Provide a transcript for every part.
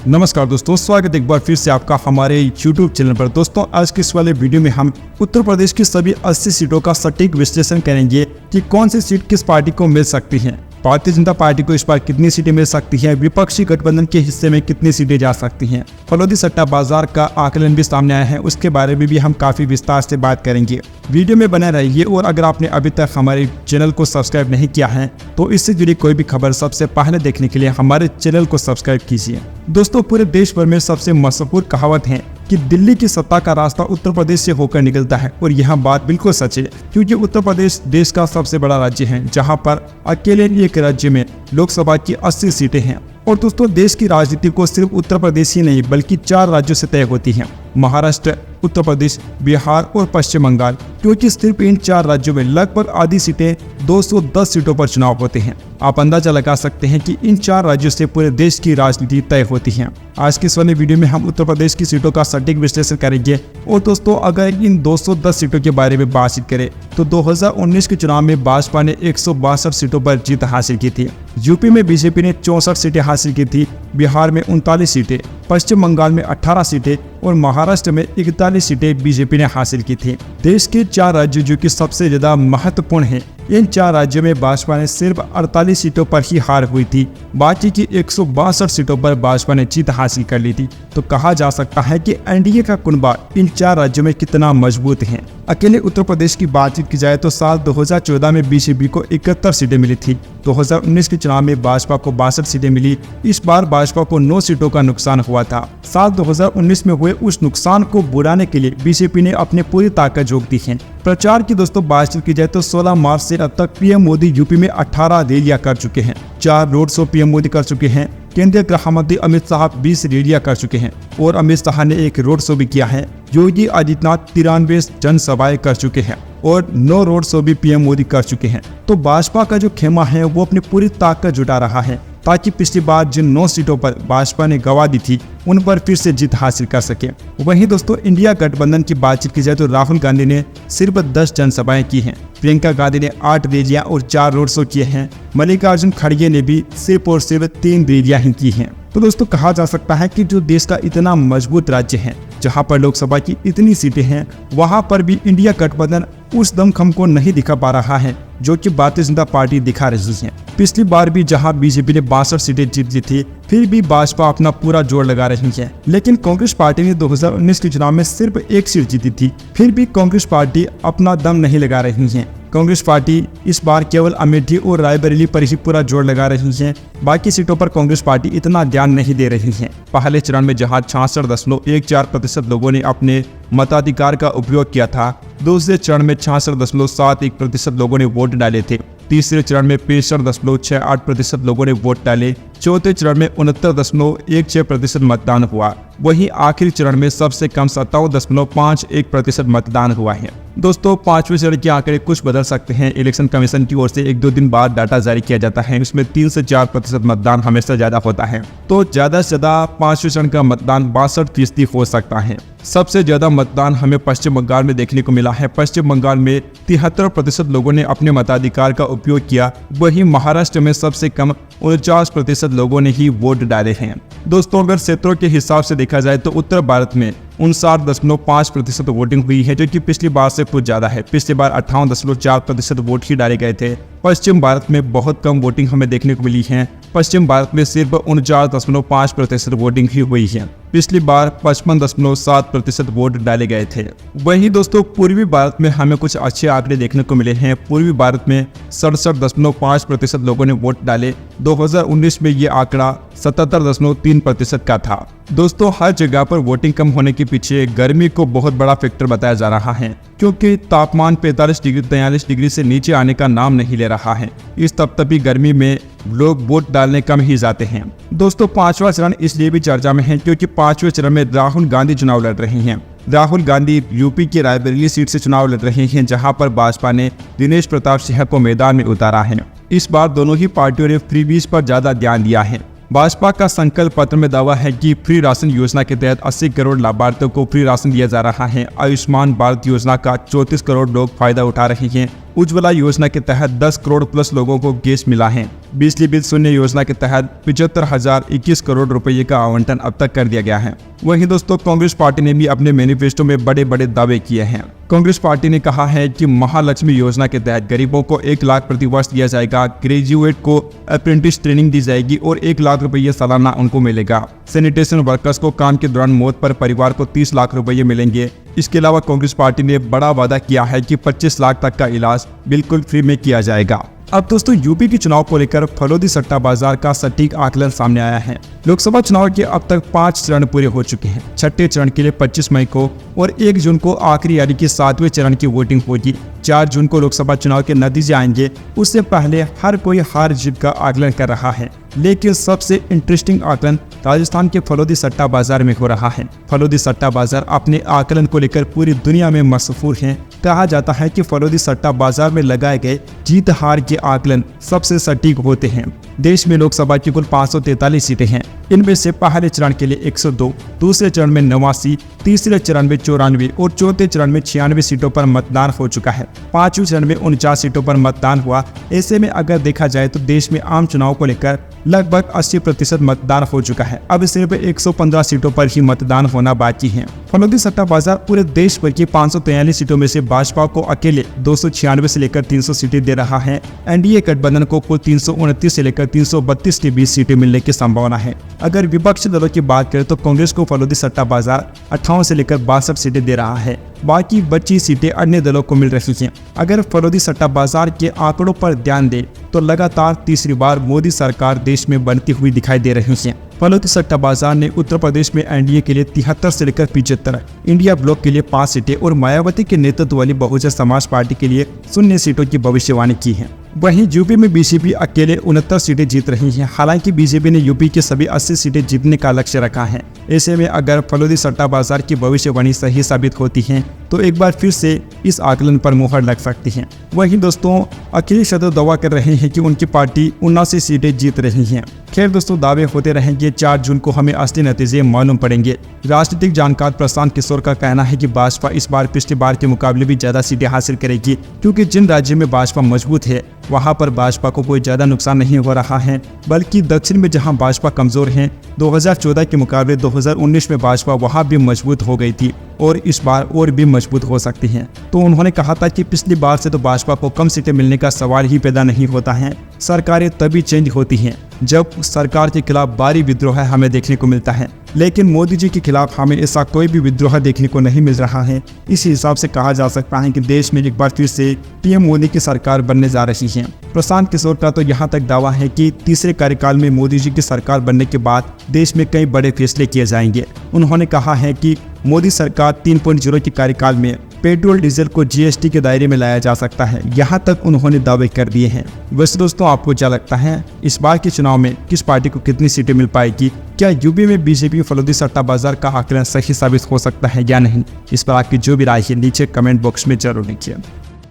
नमस्कार दोस्तों, स्वागत एक बार फिर से आपका हमारे YouTube चैनल पर। दोस्तों, आज के इस वाले वीडियो में हम उत्तर प्रदेश की सभी 80 सीटों का सटीक विश्लेषण करेंगे कि कौन सी सीट किस पार्टी को मिल सकती है। भारतीय जनता पार्टी को इस बार कितनी सीटें मिल सकती हैं, विपक्षी गठबंधन के हिस्से में कितनी सीटें जा सकती हैं। फलोदी सट्टा बाजार का आकलन भी सामने आया है, उसके बारे में भी हम काफी विस्तार से बात करेंगे। वीडियो में बने रहिए और अगर आपने अभी तक हमारे चैनल को सब्सक्राइब नहीं किया है तो इससे जुड़ी कोई भी खबर सबसे पहले देखने के लिए हमारे चैनल को सब्सक्राइब कीजिए। दोस्तों, पूरे देश भर में सबसे मशहूर कहावत है कि दिल्ली की सत्ता का रास्ता उत्तर प्रदेश से होकर निकलता है, और यह बात बिल्कुल सच है, क्योंकि उत्तर प्रदेश देश का सबसे बड़ा राज्य है, जहां पर अकेले एक राज्य में लोकसभा की 80 सीटें हैं। और दोस्तों, देश की राजनीति को सिर्फ उत्तर प्रदेश ही नहीं बल्कि 4 राज्यों से तय होती है: महाराष्ट्र, उत्तर प्रदेश, बिहार और पश्चिम बंगाल। क्योंकि सिर्फ इन 4 राज्यों में लगभग आधी सीटें 210 सीटों पर चुनाव होते हैं। आप अंदाजा लगा सकते हैं कि इन 4 राज्यों से पूरे देश की राजनीति तय होती है। आज के इस वाले वीडियो में हम उत्तर प्रदेश की सीटों का सटीक विश्लेषण करेंगे। और दोस्तों, अगर इन 210 सीटों के बारे में बातचीत करें तो 2019 के चुनाव में भाजपा ने 162 सीटों पर जीत हासिल की थी। यूपी में बीजेपी ने 64 सीटें हासिल की थी, बिहार में 39 सीटें, पश्चिम बंगाल में 18 सीटें और महाराष्ट्र में 41 सीटें बीजेपी ने हासिल की थी। देश के 4 राज्य जो कि सबसे ज्यादा महत्वपूर्ण हैं, इन 4 राज्यों में भाजपा ने सिर्फ 48 सीटों पर ही हार हुई थी, बाकी की 162 सीटों पर भाजपा ने जीत हासिल कर ली थी। तो कहा जा सकता है कि एनडीए का कुनबा इन 4 राज्यों में कितना मजबूत है। अकेले उत्तर प्रदेश की बातचीत की जाए तो साल 2014 में बीजेपी को 71 सीटें मिली थी। 2019 के चुनाव में भाजपा को 62 सीटें मिली। इस बार भाजपा को 9 सीटों का नुकसान हुआ था। साल 2019 में हुए उस नुकसान को बुराने के लिए बीजेपी ने अपनी पूरी ताकत झोंक दी है। प्रचार की दोस्तों बातचीत की जाए तो 16 मार्च से अब तक पीएम मोदी यूपी में 18 रैलियां कर चुके हैं, 4 रोड शो पीएम मोदी कर चुके हैं। केंद्रीय गृह मंत्री अमित शाह 20 रैलियां कर चुके हैं और अमित शाह ने एक रोड शो भी किया है। योगी आदित्यनाथ 93 जनसभाएं कर चुके हैं और 9 रोड शो भी पीएम मोदी कर चुके हैं। तो भाजपा का जो खेमा है वो अपनी पूरी ताकत जुटा रहा है ताकि पिछली बार जिन 9 सीटों पर भाजपा ने गंवा दी थी उन पर फिर से जीत हासिल कर सके। वहीं दोस्तों, इंडिया गठबंधन की बातचीत की जाए तो राहुल गांधी ने सिर्फ 10 जनसभाएं की हैं, प्रियंका गांधी ने 8 रैलियां और 4 रोड शो किए हैं, मल्लिकार्जुन खड़गे ने भी सिर्फ और सिर्फ 3 रैलियां ही की हैं। तो दोस्तों, कहा जा सकता है कि जो देश का इतना मजबूत राज्य है, जहां पर लोकसभा की इतनी सीटें हैं, वहां पर भी इंडिया गठबंधन उस दमखम को नहीं दिखा पा रहा है जो कि भारतीय जनता पार्टी दिखा रही है। पिछली बार भी जहां बीजेपी ने 62 सीटें जीत ली थी, फिर भी भाजपा अपना पूरा जोर लगा रही है। लेकिन कांग्रेस पार्टी ने 2019 के चुनाव में सिर्फ 1 सीट जीती थी, फिर भी कांग्रेस पार्टी अपना दम नहीं लगा रही है। कांग्रेस पार्टी इस बार केवल अमेठी और रायबरेली पर ही पूरा जोर लगा रही है। बाकी सीटों पर कांग्रेस पार्टी इतना ध्यान नहीं दे रही है। पहले चरण में जहां 66.14% लोगों ने अपने मताधिकार का उपयोग किया था, दूसरे चरण में 66.71% लोगों ने वोट डाले थे, तीसरे चरण में 65.68% लोगों ने वोट डाले, चौथे चरण में 69.16% मतदान हुआ। वहीं आखिरी चरण में सबसे कम 57.51% मतदान हुआ है। दोस्तों, 5वें चरण के आंकड़े कुछ बदल सकते हैं। इलेक्शन कमीशन की ओर से 1-2 दिन बाद डाटा जारी किया जाता है, इसमें 3 से 4% मतदान हमेशा ज्यादा होता है। तो ज्यादा से ज्यादा 5वें चरण का मतदान 62% हो सकता है। सबसे ज्यादा मतदान हमें पश्चिम बंगाल में देखने को मिला है। पश्चिम बंगाल में 73% लोगों ने अपने मताधिकार का उपयोग किया। वहीं महाराष्ट्र में सबसे कम 49% लोगों ने ही वोट डाले हैं। दोस्तों, अगर क्षेत्रों के हिसाब से देखा जाए तो उत्तर भारत में 59.5% वोटिंग हुई है, जो कि पिछली बार से कुछ ज्यादा है। पिछली बार 58.4% वोट ही डाले गए थे। पश्चिम भारत में बहुत कम वोटिंग हमें देखने को मिली है। पश्चिम भारत में सिर्फ 49.5% वोटिंग ही हुई है। पिछली बार 55.7% वोट डाले गए थे। वहीं दोस्तों, पूर्वी भारत में हमें कुछ अच्छे आंकड़े देखने को मिले हैं। पूर्वी भारत में 67.5% लोगों ने वोट डाले। 2019 में ये आंकड़ा 77.3% का था। दोस्तों, हर जगह पर वोटिंग कम होने के पीछे गर्मी को बहुत बड़ा फैक्टर बताया जा रहा है, क्योंकि तापमान 45 डिग्री 43 डिग्री से नीचे आने का नाम नहीं ले रहा है। इस तपतपी गर्मी में लोग वोट डालने कम ही जाते हैं। दोस्तों, 5वां चरण इसलिए भी चर्चा में है क्योंकि 5वें चरण में राहुल गांधी चुनाव लड़ रहे हैं। राहुल गांधी यूपी की रायबरेली सीट से चुनाव लड़ रहे हैं, जहां पर भाजपा ने दिनेश प्रताप सिंह को मैदान में उतारा है। इस बार दोनों ही पार्टियों ने फ्रीबीज पर ज्यादा ध्यान दिया है। भाजपा का संकल्प पत्र में दावा है कि फ्री राशन योजना के तहत 80 करोड़ लाभार्थियों को फ्री राशन दिया जा रहा है। आयुष्मान भारत योजना का 34 करोड़ लोग फायदा उठा रहे हैं उज्ज्वला योजना के तहत 10 करोड़ प्लस लोगों को गैस मिला है। बिजली बिल शून्य योजना के तहत 75,021 करोड़ रुपये का आवंटन अब तक कर दिया गया है। वहीं दोस्तों कांग्रेस पार्टी ने भी अपने मैनिफेस्टो में बड़े बड़े दावे किए हैं। कांग्रेस पार्टी ने कहा है कि महालक्ष्मी योजना के तहत गरीबों को 1 लाख प्रति वर्ष दिया जाएगा, ग्रेजुएट को अप्रेंटिस ट्रेनिंग दी जाएगी और 1 लाख रुपये सालाना उनको मिलेगा। सैनिटेशन वर्कर्स को काम के दौरान मौत पर परिवार को 30 लाख रुपये मिलेंगे। इसके अलावा कांग्रेस पार्टी ने बड़ा वादा किया है कि 25 लाख तक का इलाज बिल्कुल फ्री में किया जाएगा। अब दोस्तों यूपी के चुनाव को लेकर फलोदी सट्टा बाजार का सटीक आकलन सामने आया है। लोकसभा चुनाव के अब तक 5 चरण पूरे हो चुके हैं। छठे चरण के लिए 25 मई को और 1 जून को आखिरी यानी कि 7वें चरण की वोटिंग होगी। 4 जून को लोकसभा चुनाव के नतीजे आएंगे। उससे पहले हर कोई हार जीत का आकलन कर रहा है, लेकिन सबसे इंटरेस्टिंग आकलन राजस्थान के फलोदी सट्टा बाजार में हो रहा है। फलोदी सट्टा बाजार अपने आकलन को लेकर पूरी दुनिया में मशहूर है। कहा जाता है कि फलोदी सट्टा बाजार में लगाए गए जीत हार के आकलन सबसे सटीक होते हैं। देश में लोकसभा की कुल 543 सीटें हैं। इनमें से पहले चरण के लिए 102, दूसरे चरण में 89, तीसरे चरण में 94 और चौथे चरण में 96 सीटों पर मतदान हो चुका है। 5वें चरण में 49 सीटों पर मतदान हुआ। ऐसे में अगर देखा जाए तो देश में आम चुनाव को लेकर लगभग 80% मतदान हो चुका है। अब सिर्फ 115 सीटों पर ही मतदान होना बाकी है। फलोदी सट्टा बाजार पूरे देश भर की 543 सीटों में से भाजपा को अकेले 296 से लेकर 300 सीटें दे रहा है। एनडीए गठबंधन को कुल 329 से लेकर 332 के बीच सीटें मिलने की संभावना है। अगर विपक्षी दलों की बात करें तो कांग्रेस को फलोदी सट्टा बाजार 58 से लेकर 62 सीटें दे रहा है। बाकी बची सीटें अन्य दलों को मिल रही हैं। अगर फलोदी सट्टा बाजार के आंकड़ों पर ध्यान दें तो लगातार तीसरी बार मोदी सरकार देश में बनती हुई दिखाई दे रही है। फलोदी सट्टा बाजार ने उत्तर प्रदेश में एनडीए के लिए 73 से लेकर 75, इंडिया ब्लॉक के लिए 5 सीटें और मायावती के नेतृत्व वाली बहुजन समाज पार्टी के लिए 0 सीटों की भविष्यवाणी की है। वहीं यूपी में बीजेपी अकेले 69 सीटें जीत रही है। हालांकि बीजेपी ने यूपी की सभी 80 सीटें जीतने का लक्ष्य रखा है। ऐसे में अगर फलोदी सट्टा बाजार की भविष्यवाणी सही साबित होती है तो एक बार फिर से इस आकलन पर मुहर लग सकती है। वहीं दोस्तों अखिलेश यादव दावा कर रहे हैं कि उनकी पार्टी 79 सीटें जीत रही है। खैर दोस्तों दावे होते रहेंगे। 4 जून को हमें असली नतीजे मालूम पड़ेंगे। राजनीतिक जानकार प्रशांत किशोर का कहना है कि भाजपा इस बार पिछली बार के मुकाबले भी ज्यादा सीटें हासिल करेगी, क्योंकि जिन राज्यों में भाजपा मजबूत है वहां पर भाजपा को कोई ज्यादा नुकसान नहीं हो रहा है, बल्कि दक्षिण में जहां भाजपा कमजोर है 2014 के मुकाबले 2019 में भाजपा वहां भी मजबूत हो गई थी और इस बार और भी मजबूत हो सकती है। तो उन्होंने कहा था कि पिछली बार से तो भाजपा को कम सीटें मिलने का सवाल ही पैदा नहीं होता है। सरकारें तभी चेंज होती हैं जब सरकार के खिलाफ भारी विद्रोह हमें देखने को मिलता है, लेकिन मोदी जी के खिलाफ हमें ऐसा कोई भी विद्रोह देखने को नहीं मिल रहा है। इस हिसाब से कहा जा सकता है कि देश में एक बार फिर से पीएम मोदी की सरकार बनने जा रही है। प्रशांत किशोर का तो यहाँ तक दावा है कि तीसरे कार्यकाल में मोदी जी की सरकार बनने के बाद देश में कई बड़े फैसले किए जाएंगे। उन्होंने कहा है कि मोदी सरकार 3.0 के कार्यकाल में पेट्रोल डीजल को जीएसटी के दायरे में लाया जा सकता है। यहाँ तक उन्होंने दावे कर दिए हैं। वैसे दोस्तों आपको क्या लगता है इस बार के चुनाव में किस पार्टी को कितनी सीटें मिल पाएगी? क्या यूपी में बीजेपी फलोदी सट्टा बाजार का आकलन सही साबित हो सकता है या नहीं? इस पर आपकी जो भी राय है नीचे कमेंट बॉक्स में जरूर लिखिए।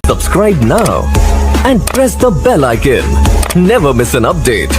Subscribe now and press the bell icon. Never miss an update.